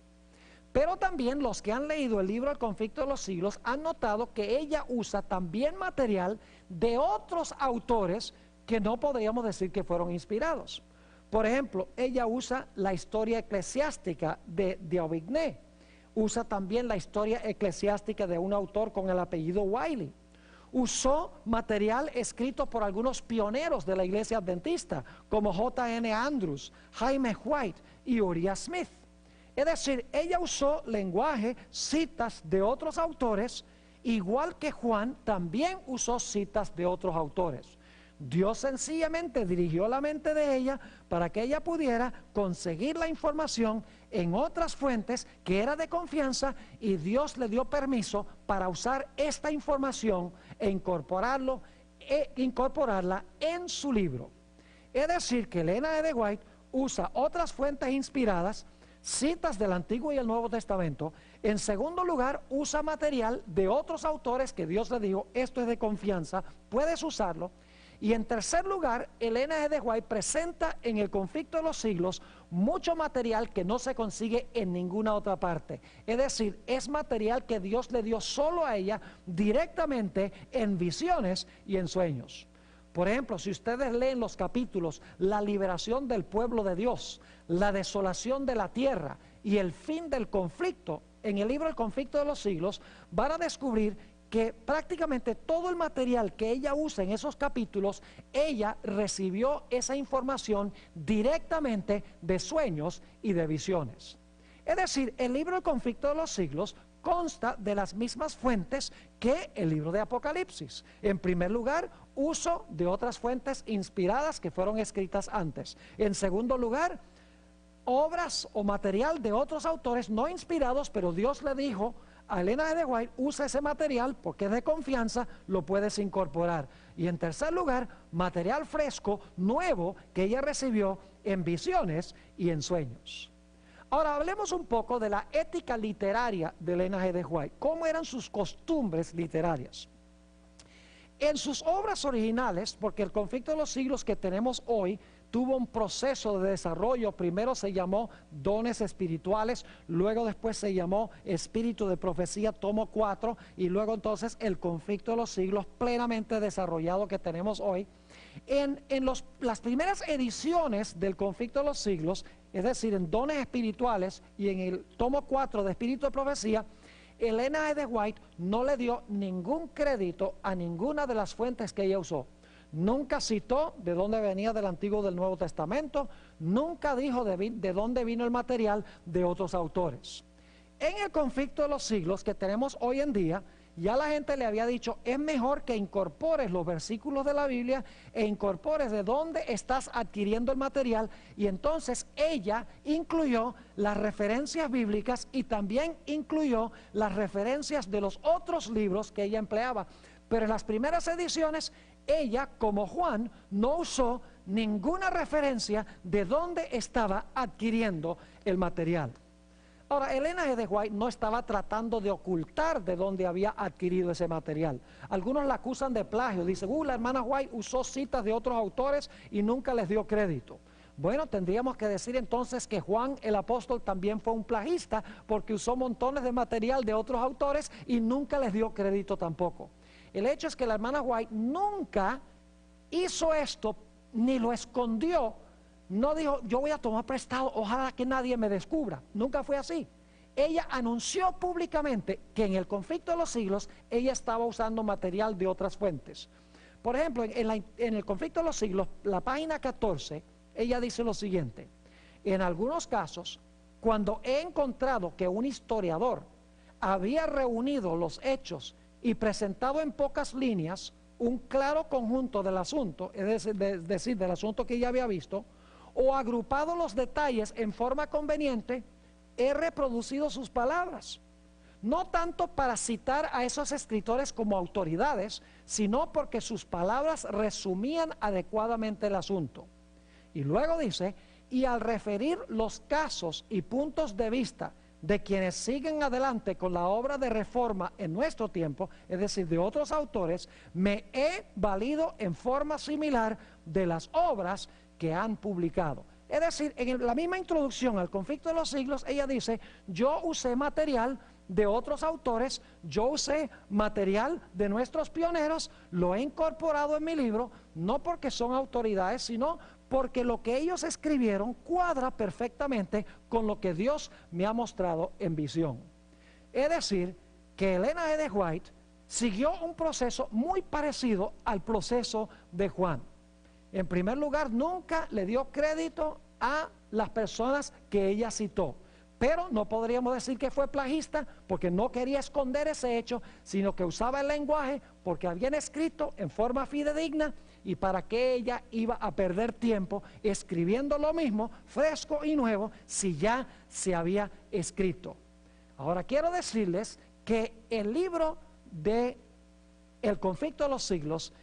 Pero también los que han leído el libro El Conflicto de los Siglos han notado que ella usa también material de otros autores que no podríamos decir que fueron inspirados. Por ejemplo, ella usa la historia eclesiástica de D'Aubigné, usa también la historia eclesiástica de un autor con el apellido Wiley, usó material escrito por algunos pioneros de la iglesia adventista, como J.N. Andrews, Jaime White y Uriah Smith. Es decir, ella usó lenguaje, citas de otros autores, igual que Juan también usó citas de otros autores. Dios sencillamente dirigió la mente de ella para que ella pudiera conseguir la información en otras fuentes que era de confianza, y Dios le dio permiso para usar esta información e incorporarla en su libro. Es decir, que Elena G. de White usa otras fuentes inspiradas, citas del Antiguo y el Nuevo Testamento. En segundo lugar, usa material de otros autores que Dios le dijo, esto es de confianza, puedes usarlo. Y en tercer lugar, Elena G. de White presenta en El Conflicto de los Siglos mucho material que no se consigue en ninguna otra parte. Es decir, es material que Dios le dio solo a ella directamente en visiones y en sueños. Por ejemplo, si ustedes leen los capítulos, la liberación del pueblo de Dios, la desolación de la tierra y el fin del conflicto, en el libro El Conflicto de los Siglos, van a descubrir que prácticamente todo el material que ella usa en esos capítulos, ella recibió esa información directamente de sueños y de visiones. Es decir, el libro El Conflicto de los Siglos consta de las mismas fuentes que el libro de Apocalipsis. En primer lugar, uso de otras fuentes inspiradas que fueron escritas antes. En segundo lugar, obras o material de otros autores no inspirados, pero Dios le dijo a Elena G. de White, usa ese material porque es de confianza, lo puedes incorporar. Y en tercer lugar, material fresco, nuevo, que ella recibió en visiones y en sueños. Ahora hablemos un poco de la ética literaria de Elena G. de White. ¿Cómo eran sus costumbres literarias? En sus obras originales, porque El Conflicto de los Siglos que tenemos hoy tuvo un proceso de desarrollo. Primero se llamó Dones Espirituales, luego después se llamó Espíritu de Profecía, tomo 4, y luego entonces El Conflicto de los Siglos plenamente desarrollado que tenemos hoy. En las primeras ediciones del Conflicto de los Siglos, es decir, en Dones Espirituales y en el tomo 4 de Espíritu de Profecía, Elena G. de White no le dio ningún crédito a ninguna de las fuentes que ella usó. Nunca citó de dónde venía del Antiguo o del Nuevo Testamento, nunca dijo de dónde vino el material de otros autores. En El Conflicto de los Siglos que tenemos hoy en día, ya la gente le había dicho, es mejor que incorpores los versículos de la Biblia e incorpores de dónde estás adquiriendo el material, y entonces ella incluyó las referencias bíblicas y también incluyó las referencias de los otros libros que ella empleaba. Pero en las primeras ediciones, ella, como Juan, no usó ninguna referencia de dónde estaba adquiriendo el material. Ahora, Elena G. de White no estaba tratando de ocultar de dónde había adquirido ese material. Algunos la acusan de plagio, dicen, la hermana White usó citas de otros autores y nunca les dio crédito. Bueno, tendríamos que decir entonces que Juan el apóstol también fue un plagista, porque usó montones de material de otros autores y nunca les dio crédito tampoco. El hecho es que la hermana White nunca hizo esto, ni lo escondió. No dijo, yo voy a tomar prestado, ojalá que nadie me descubra. Nunca fue así. Ella anunció públicamente que en El Conflicto de los Siglos ella estaba usando material de otras fuentes. Por ejemplo, en El Conflicto de los Siglos, la página 14, ella dice lo siguiente: en algunos casos, cuando he encontrado que un historiador había reunido los hechos y presentado en pocas líneas un claro conjunto del asunto, es decir, del asunto que ella había visto, o agrupado los detalles en forma conveniente, he reproducido sus palabras. no tanto para citar a esos escritores como autoridades, sino porque sus palabras resumían adecuadamente el asunto. Y luego dice, y al referir los casos y puntos de vista de quienes siguen adelante con la obra de reforma en nuestro tiempo, es decir, de otros autores, me he valido en forma similar de las obras que han publicado. Es decir, en la misma introducción al conflicto de los siglos, ella dice, yo usé material de otros autores, yo usé material de nuestros pioneros, lo he incorporado en mi libro, no porque son autoridades, sino porque lo que ellos escribieron cuadra perfectamente con lo que Dios me ha mostrado en visión. Es decir, que Elena G. de White siguió un proceso muy parecido al proceso de Juan. En primer lugar, nunca le dio crédito a las personas que ella citó, pero no podríamos decir que fue plagista porque no quería esconder ese hecho, sino que usaba el lenguaje porque habían escrito en forma fidedigna, y para qué ella iba a perder tiempo escribiendo lo mismo, fresco y nuevo, si ya se había escrito. Ahora quiero decirles que el libro de El conflicto de los siglos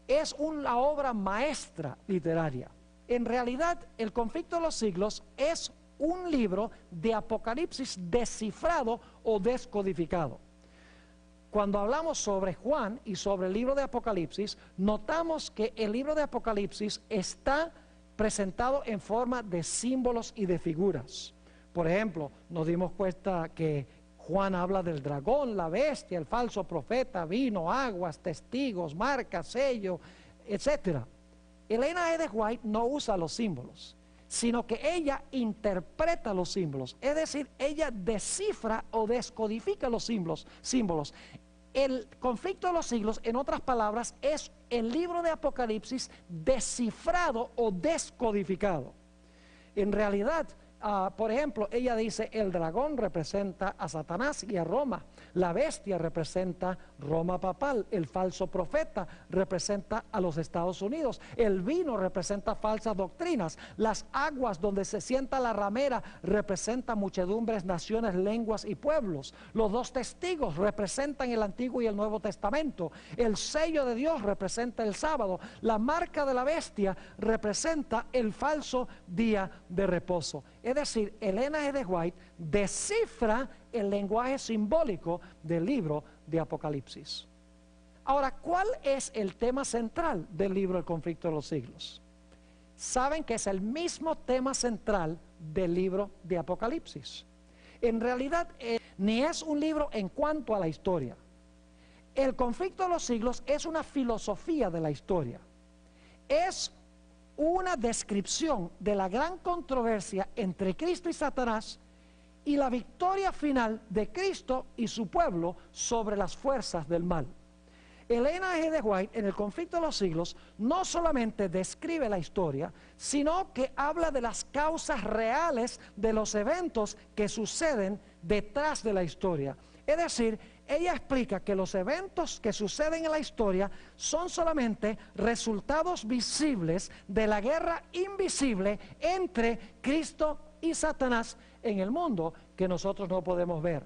es una obra maestra literaria. En realidad, El conflicto de los siglos es un libro de Apocalipsis descifrado o descodificado. Cuando hablamos sobre Juan y sobre el libro de Apocalipsis, notamos que el libro de Apocalipsis está presentado en forma de símbolos y de figuras. Por ejemplo, nos dimos cuenta que Juan habla del dragón, la bestia, el falso profeta, vino, aguas, testigos, marcas, sello, etc. Elena G. de White no usa los símbolos, sino que ella interpreta los símbolos, es decir, ella descifra o descodifica los símbolos. El conflicto de los siglos, en otras palabras, es el libro de Apocalipsis descifrado o descodificado. En realidad, por ejemplo, ella dice, el dragón representa a Satanás y a Roma, la bestia representa Roma papal, el falso profeta representa a los Estados Unidos, el vino representa falsas doctrinas, las aguas donde se sienta la ramera representa muchedumbres, naciones, lenguas y pueblos, los dos testigos representan el Antiguo y el Nuevo Testamento, el sello de Dios representa el sábado, la marca de la bestia representa el falso día de reposo. Es decir, Elena G. de White descifra el lenguaje simbólico del libro de Apocalipsis. Ahora, ¿cuál es el tema central del libro El conflicto de los siglos? Saben que es el mismo tema central del libro de Apocalipsis. En realidad, ni es un libro en cuanto a la historia. El conflicto de los siglos es una filosofía de la historia. Es una descripción de la gran controversia entre Cristo y Satanás y la victoria final de Cristo y su pueblo sobre las fuerzas del mal. Elena G. de White en El conflicto de los siglos no solamente describe la historia, sino que habla de las causas reales de los eventos que suceden detrás de la historia. Es decir, ella explica que los eventos que suceden en la historia son solamente resultados visibles de la guerra invisible entre Cristo y Satanás en el mundo que nosotros no podemos ver.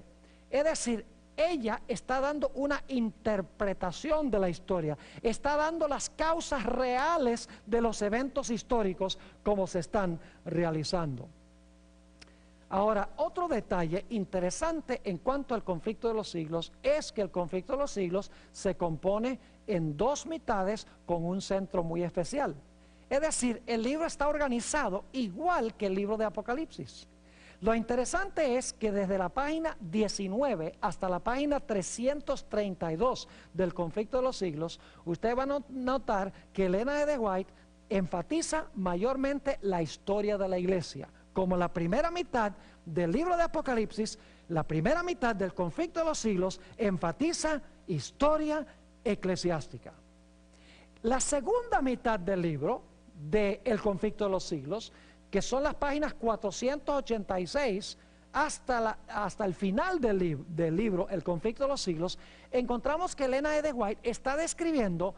Es decir, ella está dando una interpretación de la historia, está dando las causas reales de los eventos históricos como se están realizando. Ahora, otro detalle interesante en cuanto al conflicto de los siglos es que el conflicto de los siglos se compone en dos mitades con un centro muy especial. Es decir, el libro está organizado igual que el libro de Apocalipsis. Lo interesante es que desde la página 19 hasta la página 332 del conflicto de los siglos, usted va a notar que Elena G. de White enfatiza mayormente la historia de la iglesia. Como la primera mitad del libro de Apocalipsis, la primera mitad del conflicto de los siglos enfatiza historia eclesiástica. La segunda mitad del libro de El conflicto de los siglos, que son las páginas 486 hasta el final del libro El conflicto de los siglos, encontramos que Elena G. de White está describiendo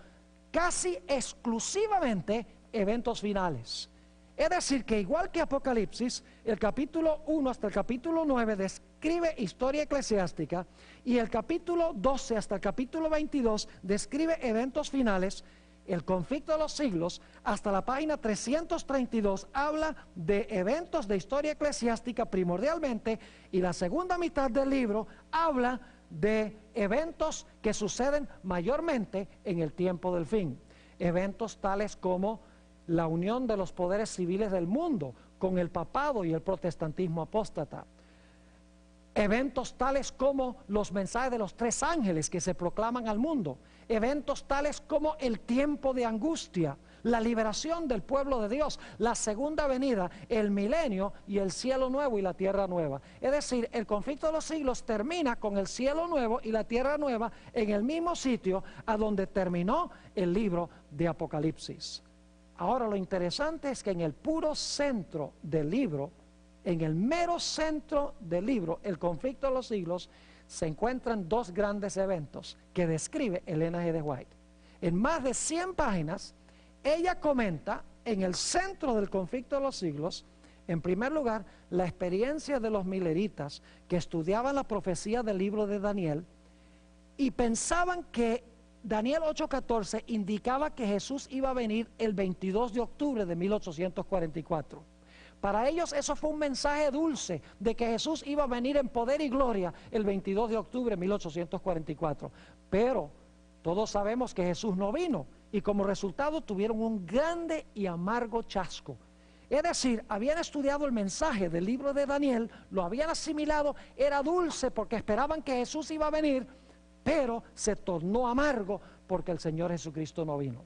casi exclusivamente eventos finales. Es decir, que igual que Apocalipsis, el capítulo 1 hasta el capítulo 9 describe historia eclesiástica, y el capítulo 12 hasta el capítulo 22 describe eventos finales. El conflicto de los siglos, hasta la página 332, habla de eventos de historia eclesiástica primordialmente, y la segunda mitad del libro habla de eventos que suceden mayormente en el tiempo del fin. Eventos tales como la unión de los poderes civiles del mundo con el papado y el protestantismo apóstata. Eventos tales como los mensajes de los 3 ángeles que se proclaman al mundo. Eventos tales como el tiempo de angustia, la liberación del pueblo de Dios, la segunda venida, el milenio y el cielo nuevo y la tierra nueva. Es decir, el conflicto de los siglos termina con el cielo nuevo y la tierra nueva en el mismo sitio a donde terminó el libro de Apocalipsis. Ahora, lo interesante es que en el puro centro del libro, en el mero centro del libro, el conflicto de los siglos, se encuentran 2 grandes eventos que describe Elena G. de White. En más de 100 páginas, ella comenta en el centro del conflicto de los siglos, en primer lugar, la experiencia de los mileritas que estudiaban la profecía del libro de Daniel y pensaban que Daniel 8:14 indicaba que Jesús iba a venir el 22 de octubre de 1844. Para ellos eso fue un mensaje dulce de que Jesús iba a venir en poder y gloria el 22 de octubre de 1844. Pero todos sabemos que Jesús no vino, y como resultado tuvieron un grande y amargo chasco. Es decir, habían estudiado el mensaje del libro de Daniel, lo habían asimilado, era dulce porque esperaban que Jesús iba a venir, pero se tornó amargo porque el Señor Jesucristo no vino.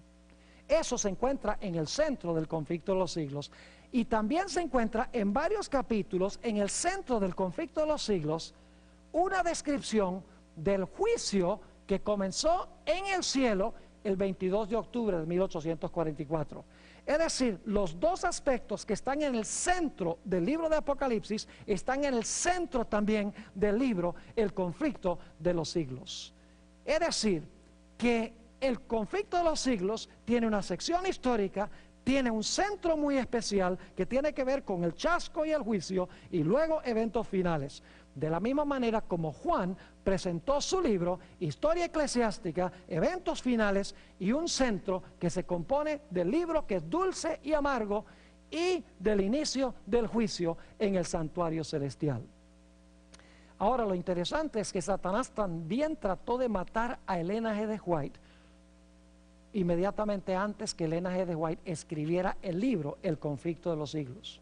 Eso se encuentra en el centro del conflicto de los siglos, y también se encuentra en varios capítulos en el centro del conflicto de los siglos una descripción del juicio que comenzó en el cielo el 22 de octubre de 1844. Es decir, los 2 aspectos que están en el centro del libro de Apocalipsis están en el centro también del libro El conflicto de los siglos. Es decir, que el conflicto de los siglos tiene una sección histórica, tiene un centro muy especial que tiene que ver con el chasco y el juicio, y luego eventos finales. De la misma manera como Juan presentó su libro, Historia Eclesiástica, eventos finales y un centro que se compone del libro que es dulce y amargo y del inicio del juicio en el santuario celestial. Ahora, lo interesante es que Satanás también trató de matar a Elena G. de White inmediatamente antes que Elena G. de White escribiera el libro El conflicto de los siglos.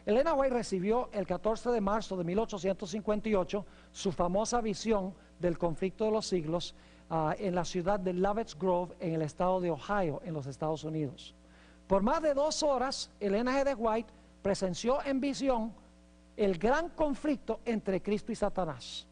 Elena White recibió el 14 de marzo de 1858 su famosa visión del conflicto de los siglos en la ciudad de Lovett's Grove, en el estado de Ohio, en los Estados Unidos. Por más de 2 horas, Elena G. de White presenció en visión el gran conflicto entre Cristo y Satanás.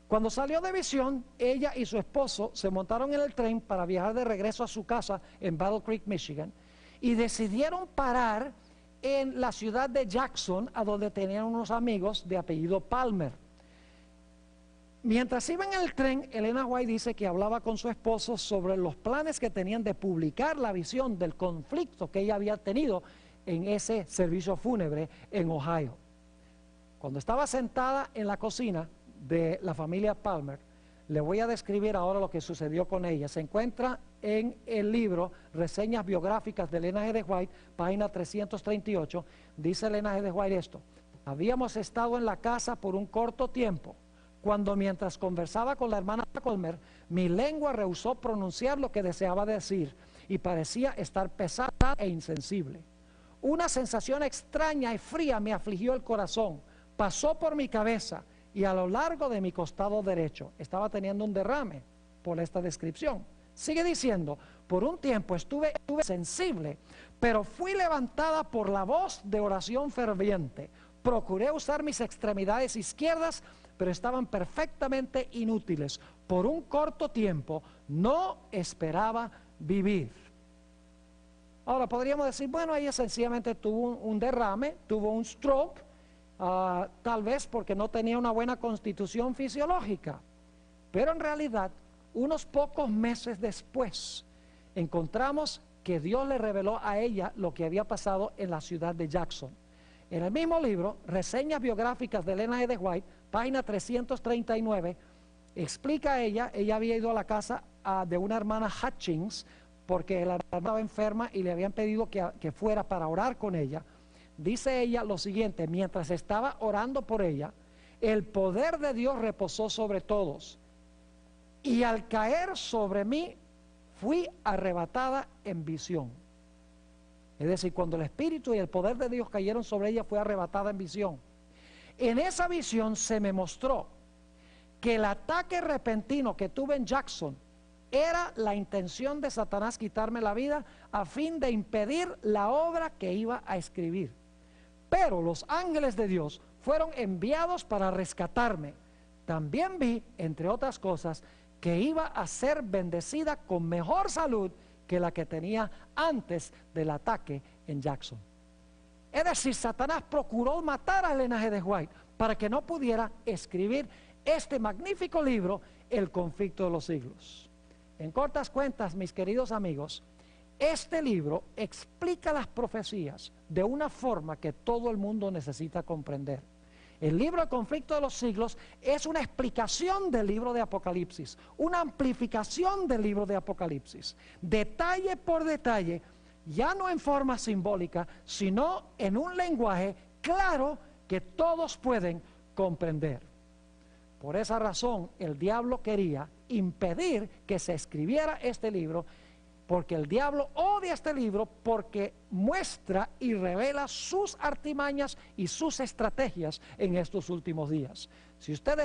Cuando salió de visión, ella y su esposo se montaron en el tren para viajar de regreso a su casa en Battle Creek, Michigan, y decidieron parar en la ciudad de Jackson, a donde tenían unos amigos de apellido Palmer. Mientras iban en el tren, Elena White dice que hablaba con su esposo sobre los planes que tenían de publicar la visión del conflicto que ella había tenido en ese servicio fúnebre en Ohio. Cuando estaba sentada en la cocina de la familia Palmer, le voy a describir ahora lo que sucedió con ella. Se encuentra en el libro Reseñas biográficas de Elena G. de White, página 338. Dice Elena G. de White esto: habíamos estado en la casa por un corto tiempo, cuando mientras conversaba con la hermana Palmer, mi lengua rehusó pronunciar lo que deseaba decir y parecía estar pesada e insensible. Una sensación extraña y fría me afligió el corazón, pasó por mi cabeza y a lo largo de mi costado derecho. Estaba teniendo un derrame por esta descripción. Sigue diciendo: por un tiempo estuve sensible, pero fui levantada por la voz de oración ferviente. Procuré usar mis extremidades izquierdas, pero estaban perfectamente inútiles. Por un corto tiempo no esperaba vivir. Ahora podríamos decir, bueno, ella sencillamente tuvo un derrame, tuvo un stroke, tal vez porque no tenía una buena constitución fisiológica. Pero en realidad, unos pocos meses después, encontramos que Dios le reveló a ella lo que había pasado en la ciudad de Jackson. En el mismo libro, Reseñas biográficas de Elena G. de White, página 339, explica ella había ido a la casa de una hermana Hutchins, porque la hermana estaba enferma y le habían pedido que fuera para orar con ella. Dice ella lo siguiente: mientras estaba orando por ella, el poder de Dios reposó sobre todos, y al caer sobre mí, fui arrebatada en visión. Es decir, cuando el Espíritu y el poder de Dios cayeron sobre ella, fue arrebatada en visión. En esa visión se me mostró que el ataque repentino que tuve en Jackson era la intención de Satanás quitarme la vida a fin de impedir la obra que iba a escribir. Pero los ángeles de Dios fueron enviados para rescatarme. También vi, entre otras cosas, que iba a ser bendecida con mejor salud que la que tenía antes del ataque en Jackson. Es decir, Satanás procuró matar a Elena G. de White para que no pudiera escribir este magnífico libro, El conflicto de los siglos. En cortas cuentas, mis queridos amigos, este libro explica las profecías de una forma que todo el mundo necesita comprender. El libro El conflicto de los siglos es una explicación del libro de Apocalipsis, una amplificación del libro de Apocalipsis, detalle por detalle, ya no en forma simbólica, sino en un lenguaje claro que todos pueden comprender. Por esa razón, el diablo quería impedir que se escribiera este libro, porque el diablo odia este libro porque muestra y revela sus artimañas y sus estrategias en estos últimos días. Si usted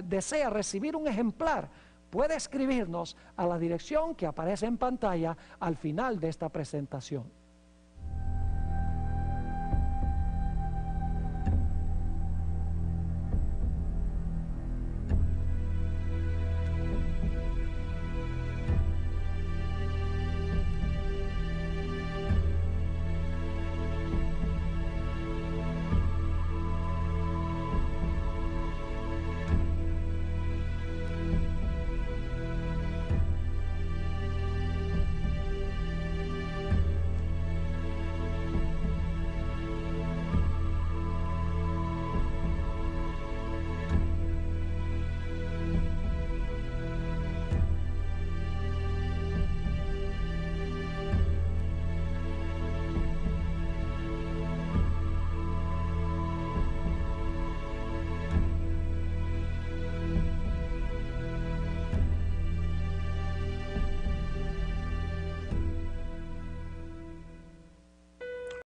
desea recibir un ejemplar, puede escribirnos a la dirección que aparece en pantalla al final de esta presentación.